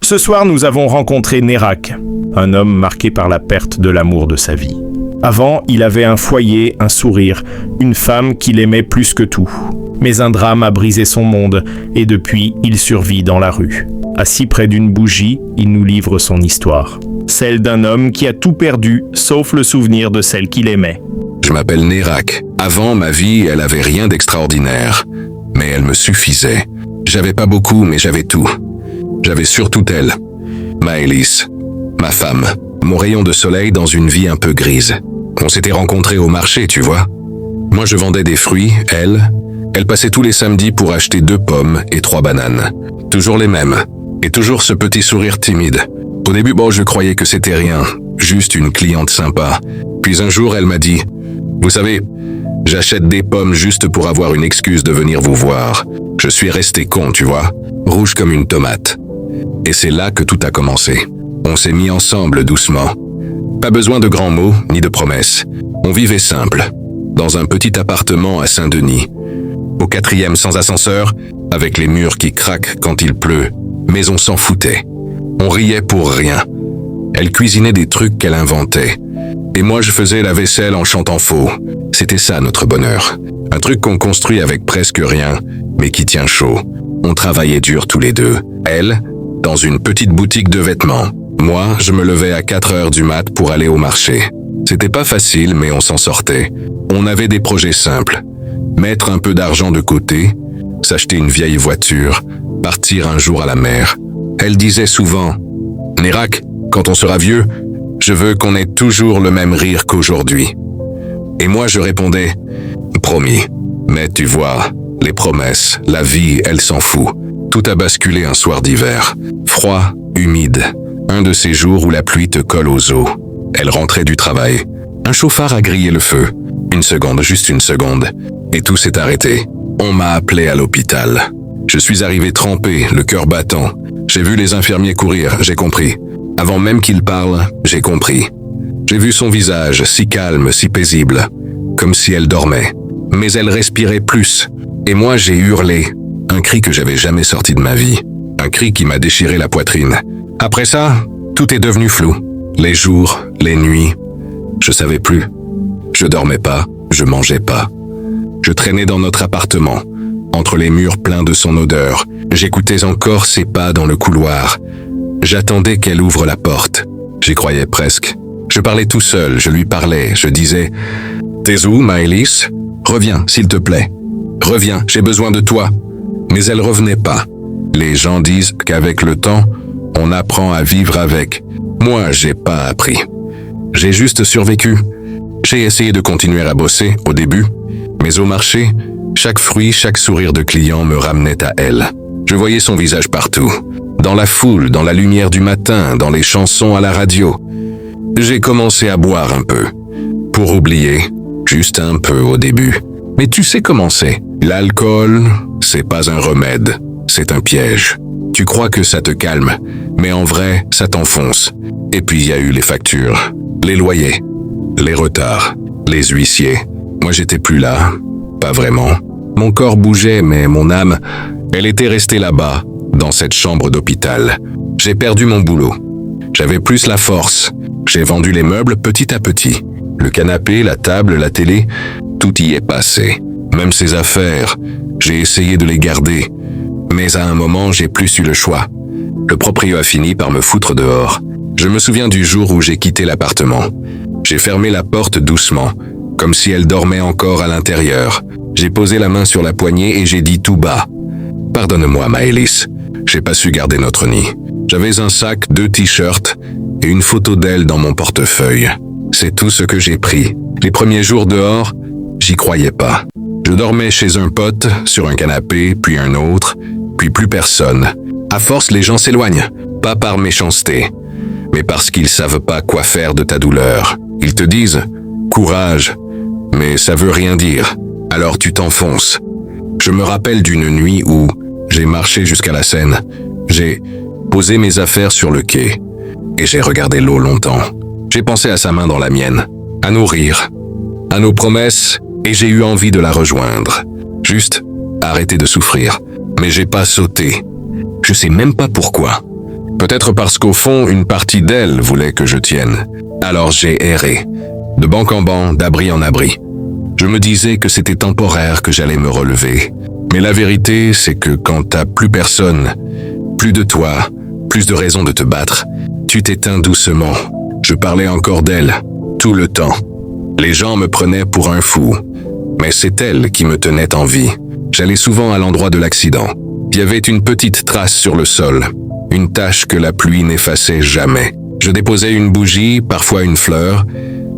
Ce soir, nous avons rencontré Nerak, un homme marqué par la perte de l'amour de sa vie. Avant, il avait un foyer, un sourire, une femme qu'il aimait plus que tout. Mais un drame a brisé son monde et depuis, il survit dans la rue. Assis près d'une bougie, il nous livre son histoire. Celle d'un homme qui a tout perdu, sauf le souvenir de celle qu'il aimait. Je m'appelle Nerak. Avant, ma vie, elle avait rien d'extraordinaire. Mais elle me suffisait. J'avais pas beaucoup, mais j'avais tout. J'avais surtout elle. Maëlys. Ma femme. Mon rayon de soleil dans une vie un peu grise. On s'était rencontrés au marché, tu vois. Moi, je vendais des fruits, elle passait tous les samedis pour acheter 2 pommes et 3 bananes. Toujours les mêmes. Et toujours ce petit sourire timide. Au début, je croyais que c'était rien. Juste une cliente sympa. Puis un jour, elle m'a dit « Vous savez, j'achète des pommes juste pour avoir une excuse de venir vous voir. Je suis resté con, tu vois. Rouge comme une tomate. » Et c'est là que tout a commencé. On s'est mis ensemble doucement. Pas besoin de grands mots, ni de promesses. On vivait simple. Dans un petit appartement à Saint-Denis. Au 4e sans ascenseur, avec les murs qui craquent quand il pleut. Mais on s'en foutait. On riait pour rien. Elle cuisinait des trucs qu'elle inventait. Et moi je faisais la vaisselle en chantant faux. C'était ça notre bonheur. Un truc qu'on construit avec presque rien, mais qui tient chaud. On travaillait dur tous les deux. Elle, dans une petite boutique de vêtements. Moi, je me levais à 4 heures du mat pour aller au marché. C'était pas facile, mais on s'en sortait. On avait des projets simples. Mettre un peu d'argent de côté, s'acheter une vieille voiture, partir un jour à la mer. Elle disait souvent « Nerak, quand on sera vieux, je veux qu'on ait toujours le même rire qu'aujourd'hui. » Et moi je répondais « Promis. » Mais tu vois, les promesses, la vie, elle s'en fout. Tout a basculé un soir d'hiver. Froid, humide. Un de ces jours où la pluie te colle aux os. Elle rentrait du travail. Un chauffard a grillé le feu. Une seconde, juste une seconde. Et tout s'est arrêté. On m'a appelé à l'hôpital. Je suis arrivé trempé, le cœur battant. J'ai vu les infirmiers courir, j'ai compris. Avant même qu'ils parlent, j'ai compris. J'ai vu son visage, si calme, si paisible. Comme si elle dormait. Mais elle respirait plus. Et moi, j'ai hurlé. Un cri que j'avais jamais sorti de ma vie. Un cri qui m'a déchiré la poitrine. Après ça, tout est devenu flou. Les jours, les nuits, je savais plus. Je dormais pas, je mangeais pas. Je traînais dans notre appartement, entre les murs pleins de son odeur. J'écoutais encore ses pas dans le couloir. J'attendais qu'elle ouvre la porte. J'y croyais presque. Je parlais tout seul, je lui parlais, je disais « T'es où, Maëlys? Reviens, s'il te plaît. Reviens, j'ai besoin de toi. » Mais elle revenait pas. Les gens disent qu'avec le temps, on apprend à vivre avec. Moi, j'ai pas appris. J'ai juste survécu. J'ai essayé de continuer à bosser, au début. Mais au marché, chaque fruit, chaque sourire de client me ramenait à elle. Je voyais son visage partout. Dans la foule, dans la lumière du matin, dans les chansons à la radio. J'ai commencé à boire un peu. Pour oublier. Juste un peu au début. Mais tu sais comment c'est. L'alcool, c'est pas un remède. C'est un piège. Tu crois que ça te calme, mais en vrai, ça t'enfonce. Et puis il y a eu les factures, les loyers, les retards, les huissiers. Moi j'étais plus là, pas vraiment. Mon corps bougeait, mais mon âme, elle était restée là-bas, dans cette chambre d'hôpital. J'ai perdu mon boulot. J'avais plus la force. J'ai vendu les meubles petit à petit. Le canapé, la table, la télé, tout y est passé. Même ses affaires, j'ai essayé de les garder. Mais à un moment, j'ai plus eu le choix. Le proprio a fini par me foutre dehors. Je me souviens du jour où j'ai quitté l'appartement. J'ai fermé la porte doucement, comme si elle dormait encore à l'intérieur. J'ai posé la main sur la poignée et j'ai dit tout bas « Pardonne-moi, Maëlys, j'ai pas su garder notre nid. » J'avais un sac, 2 t-shirts et une photo d'elle dans mon portefeuille. C'est tout ce que j'ai pris. Les premiers jours dehors, j'y croyais pas. Je dormais chez un pote, sur un canapé, puis un autre, puis plus personne. À force, les gens s'éloignent, pas par méchanceté, mais parce qu'ils savent pas quoi faire de ta douleur. Ils te disent « courage », mais ça veut rien dire, alors tu t'enfonces. Je me rappelle d'une nuit où j'ai marché jusqu'à la Seine, j'ai posé mes affaires sur le quai, et j'ai regardé l'eau longtemps. J'ai pensé à sa main dans la mienne, à nos rires, à nos promesses, et j'ai eu envie de la rejoindre. Juste arrêter de souffrir. Mais j'ai pas sauté. Je sais même pas pourquoi. Peut-être parce qu'au fond, une partie d'elle voulait que je tienne. Alors j'ai erré, de banque en banc, d'abri en abri. Je me disais que c'était temporaire, que j'allais me relever. Mais la vérité, c'est que quand t'as plus personne, plus de toi, plus de raison de te battre, tu t'éteins doucement. Je parlais encore d'elle, tout le temps. Les gens me prenaient pour un fou, mais c'est elle qui me tenait en vie. J'allais souvent à l'endroit de l'accident. Il y avait une petite trace sur le sol, une tache que la pluie n'effaçait jamais. Je déposais une bougie, parfois une fleur,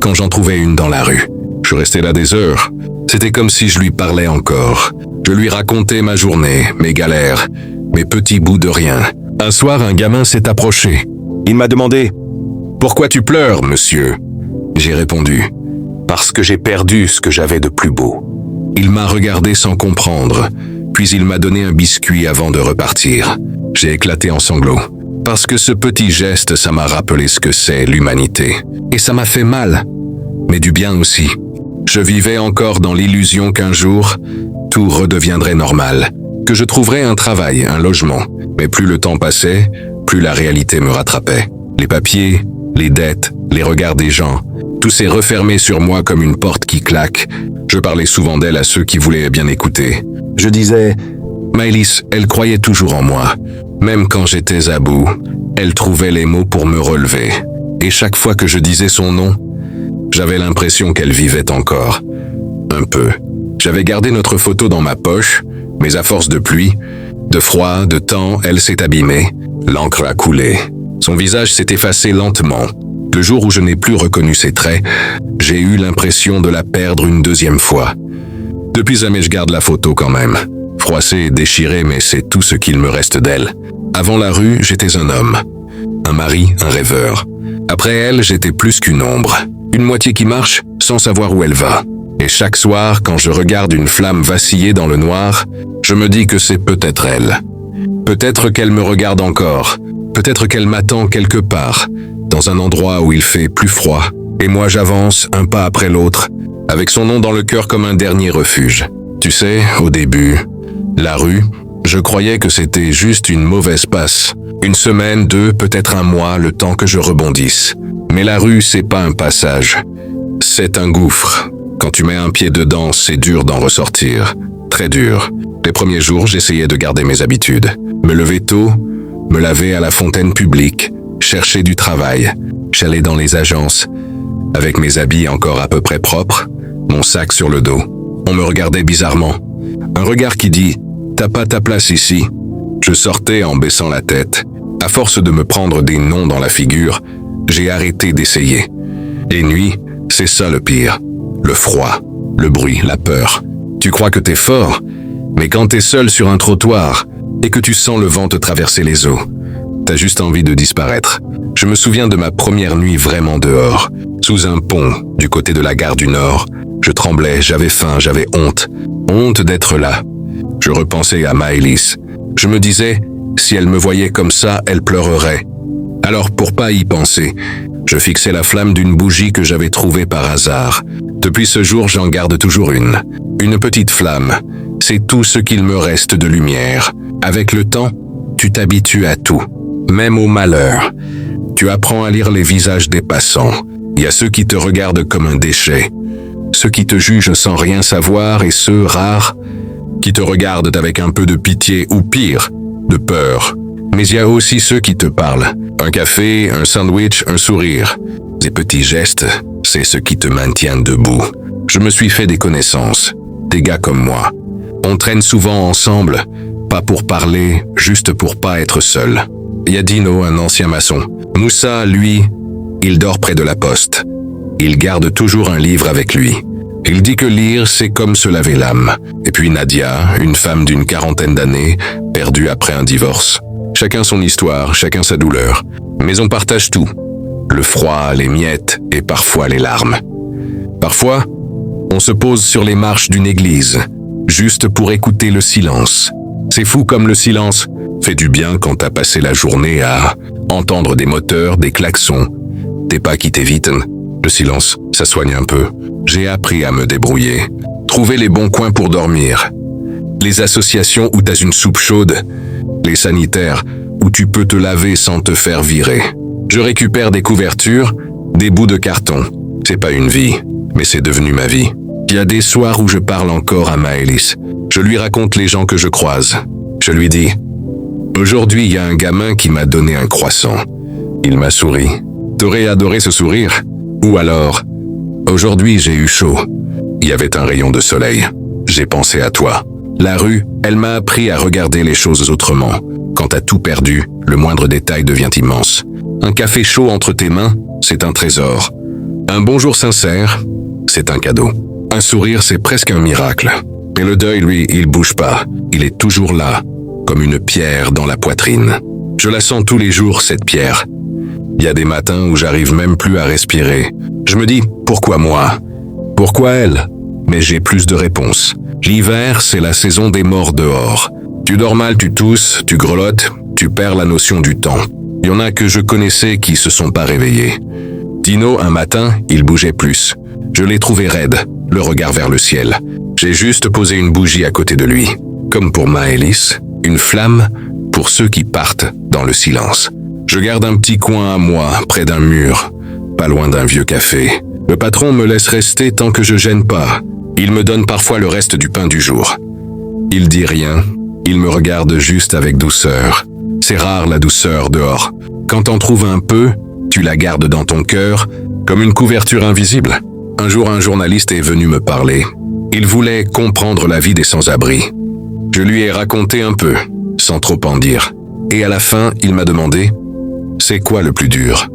quand j'en trouvais une dans la rue. Je restais là des heures. C'était comme si je lui parlais encore. Je lui racontais ma journée, mes galères, mes petits bouts de rien. Un soir, un gamin s'est approché. Il m'a demandé « Pourquoi tu pleures, monsieur ?» J'ai répondu « Parce que j'ai perdu ce que j'avais de plus beau. » Il m'a regardé sans comprendre, puis il m'a donné un biscuit avant de repartir. J'ai éclaté en sanglots. Parce que ce petit geste, ça m'a rappelé ce que c'est l'humanité. Et ça m'a fait mal, mais du bien aussi. Je vivais encore dans l'illusion qu'un jour, tout redeviendrait normal, que je trouverais un travail, un logement. Mais plus le temps passait, plus la réalité me rattrapait. Les papiers, les dettes, les regards des gens, tout s'est refermé sur moi comme une porte qui claque. Je parlais souvent d'elle à ceux qui voulaient bien écouter. Je disais, Maëlys, elle croyait toujours en moi. Même quand j'étais à bout, elle trouvait les mots pour me relever. Et chaque fois que je disais son nom, j'avais l'impression qu'elle vivait encore. Un peu. J'avais gardé notre photo dans ma poche, mais à force de pluie, de froid, de temps, elle s'est abîmée. L'encre a coulé. Son visage s'est effacé lentement. Le jour où je n'ai plus reconnu ses traits, j'ai eu l'impression de la perdre une deuxième fois. Depuis jamais je garde la photo quand même. Froissée et déchirée, mais c'est tout ce qu'il me reste d'elle. Avant la rue, j'étais un homme. Un mari, un rêveur. Après elle, j'étais plus qu'une ombre. Une moitié qui marche sans savoir où elle va. Et chaque soir, quand je regarde une flamme vaciller dans le noir, je me dis que c'est peut-être elle. Peut-être qu'elle me regarde encore. Peut-être qu'elle m'attend quelque part, dans un endroit où il fait plus froid. Et moi j'avance, un pas après l'autre, avec son nom dans le cœur comme un dernier refuge. Tu sais, au début, la rue, je croyais que c'était juste une mauvaise passe. Une semaine, 2, peut-être un mois, le temps que je rebondisse. Mais la rue, c'est pas un passage. C'est un gouffre. Quand tu mets un pied dedans, c'est dur d'en ressortir. Très dur. Les premiers jours, j'essayais de garder mes habitudes. Me lever tôt, me laver à la fontaine publique, chercher du travail. J'allais dans les agences, avec mes habits encore à peu près propres, mon sac sur le dos. On me regardait bizarrement. Un regard qui dit « T'as pas ta place ici ». Je sortais en baissant la tête. À force de me prendre des noms dans la figure, j'ai arrêté d'essayer. Les nuits, c'est ça le pire. Le froid, le bruit, la peur. Tu crois que t'es fort, mais quand t'es seul sur un trottoir et que tu sens le vent te traverser les os, t'as juste envie de disparaître. Je me souviens de ma première nuit vraiment dehors, sous un pont, du côté de la gare du Nord. Je tremblais, j'avais faim, j'avais honte. Honte d'être là. Je repensais à Maëlys. Je me disais, si elle me voyait comme ça, elle pleurerait. Alors pour pas y penser, je fixais la flamme d'une bougie que j'avais trouvée par hasard. Depuis ce jour, j'en garde toujours une. Une petite flamme. C'est tout ce qu'il me reste de lumière. Avec le temps, tu t'habitues à tout, même au malheur. Tu apprends à lire les visages des passants. Il y a ceux qui te regardent comme un déchet. Ceux qui te jugent sans rien savoir et ceux, rares, qui te regardent avec un peu de pitié ou pire, de peur. Mais il y a aussi ceux qui te parlent. Un café, un sandwich, un sourire. Ces petits gestes, c'est ce qui te maintient debout. Je me suis fait des connaissances, des gars comme moi. On traîne souvent ensemble, pas pour parler, juste pour pas être seul. Il y a Dino, un ancien maçon. Moussa, lui, il dort près de la poste. Il garde toujours un livre avec lui. Il dit que lire, c'est comme se laver l'âme. Et puis Nadia, une femme d'une 40aine d'années, perdue après un divorce. Chacun son histoire, chacun sa douleur. Mais on partage tout. Le froid, les miettes et parfois les larmes. Parfois, on se pose sur les marches d'une église, juste pour écouter le silence. C'est fou comme le silence fait du bien quand t'as passé la journée à entendre des moteurs, des klaxons, des pas qui t'évitent. Le silence, ça soigne un peu. J'ai appris à me débrouiller, trouver les bons coins pour dormir. Les associations où t'as une soupe chaude, les sanitaires où tu peux te laver sans te faire virer. Je récupère des couvertures, des bouts de carton. C'est pas une vie, mais c'est devenu ma vie. Il y a des soirs où je parle encore à Maëlys. Je lui raconte les gens que je croise. Je lui dis « Aujourd'hui, il y a un gamin qui m'a donné un croissant. Il m'a souri. T'aurais adoré ce sourire? Ou alors, aujourd'hui, j'ai eu chaud. Il y avait un rayon de soleil. J'ai pensé à toi. La rue, elle m'a appris à regarder les choses autrement. Quand t'as tout perdu, le moindre détail devient immense. Un café chaud entre tes mains, c'est un trésor. Un bonjour sincère, c'est un cadeau. Un sourire, c'est presque un miracle. Mais le deuil, lui, il bouge pas. Il est toujours là, comme une pierre dans la poitrine. Je la sens tous les jours, cette pierre. Il y a des matins où j'arrive même plus à respirer. Je me dis, pourquoi moi? Pourquoi elle? Mais j'ai plus de réponses. L'hiver, c'est la saison des morts dehors. Tu dors mal, tu tousses, tu grelottes, tu perds la notion du temps. Il y en a que je connaissais qui se sont pas réveillés. Dino, un matin, il bougeait plus. Je l'ai trouvé raide, le regard vers le ciel. J'ai juste posé une bougie à côté de lui. Comme pour Maëlys, une flamme pour ceux qui partent dans le silence. Je garde un petit coin à moi, près d'un mur, pas loin d'un vieux café. Le patron me laisse rester tant que je gêne pas. Il me donne parfois le reste du pain du jour. Il dit rien, il me regarde juste avec douceur. C'est rare la douceur dehors. Quand t'en trouves un peu, tu la gardes dans ton cœur, comme une couverture invisible. Un jour, un journaliste est venu me parler. Il voulait comprendre la vie des sans-abri. Je lui ai raconté un peu, sans trop en dire. Et à la fin, il m'a demandé « C'est quoi le plus dur ?»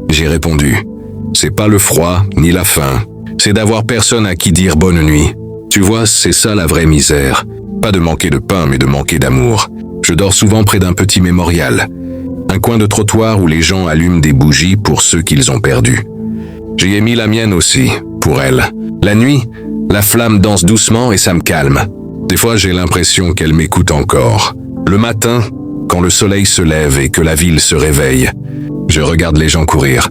J'ai répondu « C'est pas le froid, ni la faim. C'est d'avoir personne à qui dire bonne nuit. Tu vois, c'est ça la vraie misère. Pas de manquer de pain, mais de manquer d'amour. Je dors souvent près d'un petit mémorial. Un coin de trottoir où les gens allument des bougies pour ceux qu'ils ont perdus. J'y ai mis la mienne aussi, pour elle. La nuit, la flamme danse doucement et ça me calme. Des fois, j'ai l'impression qu'elle m'écoute encore. Le matin, quand le soleil se lève et que la ville se réveille, je regarde les gens courir.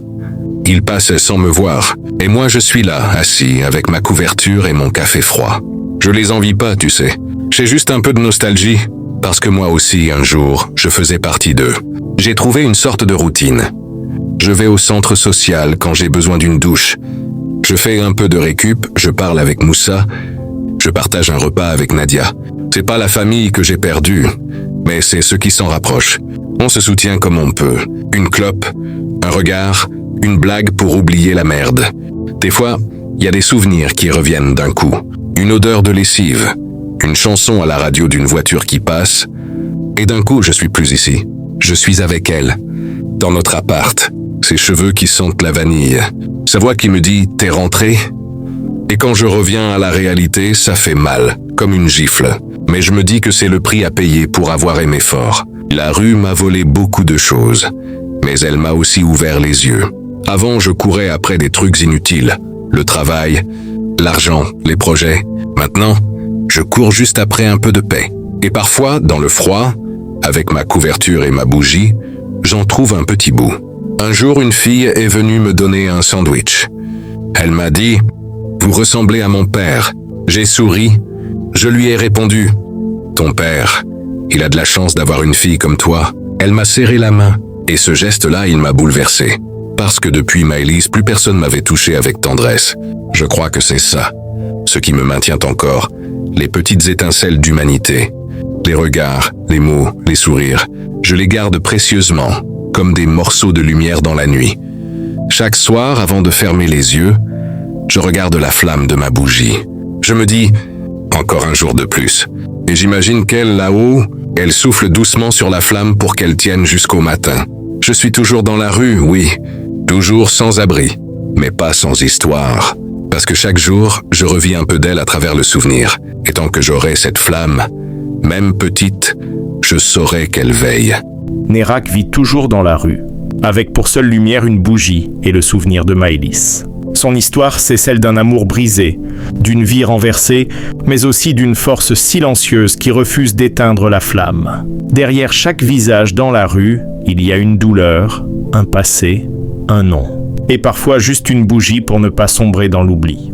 Ils passent sans me voir, et moi je suis là, assis, avec ma couverture et mon café froid. Je les envie pas, tu sais. J'ai juste un peu de nostalgie, parce que moi aussi, un jour, je faisais partie d'eux. J'ai trouvé une sorte de routine. Je vais au centre social quand j'ai besoin d'une douche. Je fais un peu de récup, je parle avec Moussa, je partage un repas avec Nadia. C'est pas la famille que j'ai perdue, mais c'est ceux qui s'en rapprochent. On se soutient comme on peut. Une clope, un regard, une blague pour oublier la merde. Des fois, il y a des souvenirs qui reviennent d'un coup. Une odeur de lessive, une chanson à la radio d'une voiture qui passe, et d'un coup, je suis plus ici. Je suis avec elle, dans notre appart. Ses cheveux qui sentent la vanille. Sa voix qui me dit « T'es rentré ?» Et quand je reviens à la réalité, ça fait mal, comme une gifle. Mais je me dis que c'est le prix à payer pour avoir aimé fort. La rue m'a volé beaucoup de choses, mais elle m'a aussi ouvert les yeux. Avant, je courais après des trucs inutiles. Le travail, l'argent, les projets. Maintenant, je cours juste après un peu de paix. Et parfois, dans le froid, avec ma couverture et ma bougie, j'en trouve un petit bout. Un jour, une fille est venue me donner un sandwich. Elle m'a dit « Vous ressemblez à mon père ». J'ai souri. Je lui ai répondu « Ton père, il a de la chance d'avoir une fille comme toi ». Elle m'a serré la main, et ce geste-là, il m'a bouleversé. Parce que depuis Maëlys, plus personne m'avait touché avec tendresse. Je crois que c'est ça, ce qui me maintient encore, les petites étincelles d'humanité. Les regards, les mots, les sourires, je les garde précieusement, comme des morceaux de lumière dans la nuit. Chaque soir, avant de fermer les yeux, je regarde la flamme de ma bougie. Je me dis, encore un jour de plus. Et j'imagine qu'elle, là-haut, elle souffle doucement sur la flamme pour qu'elle tienne jusqu'au matin. Je suis toujours dans la rue, oui, toujours sans abri, mais pas sans histoire. Parce que chaque jour, je revis un peu d'elle à travers le souvenir. Et tant que j'aurai cette flamme, même petite, je saurai qu'elle veille. Nérac vit toujours dans la rue, avec pour seule lumière une bougie et le souvenir de Maëlys. Son histoire, c'est celle d'un amour brisé, d'une vie renversée, mais aussi d'une force silencieuse qui refuse d'éteindre la flamme. Derrière chaque visage dans la rue, il y a une douleur, un passé, un nom. Et parfois juste une bougie pour ne pas sombrer dans l'oubli.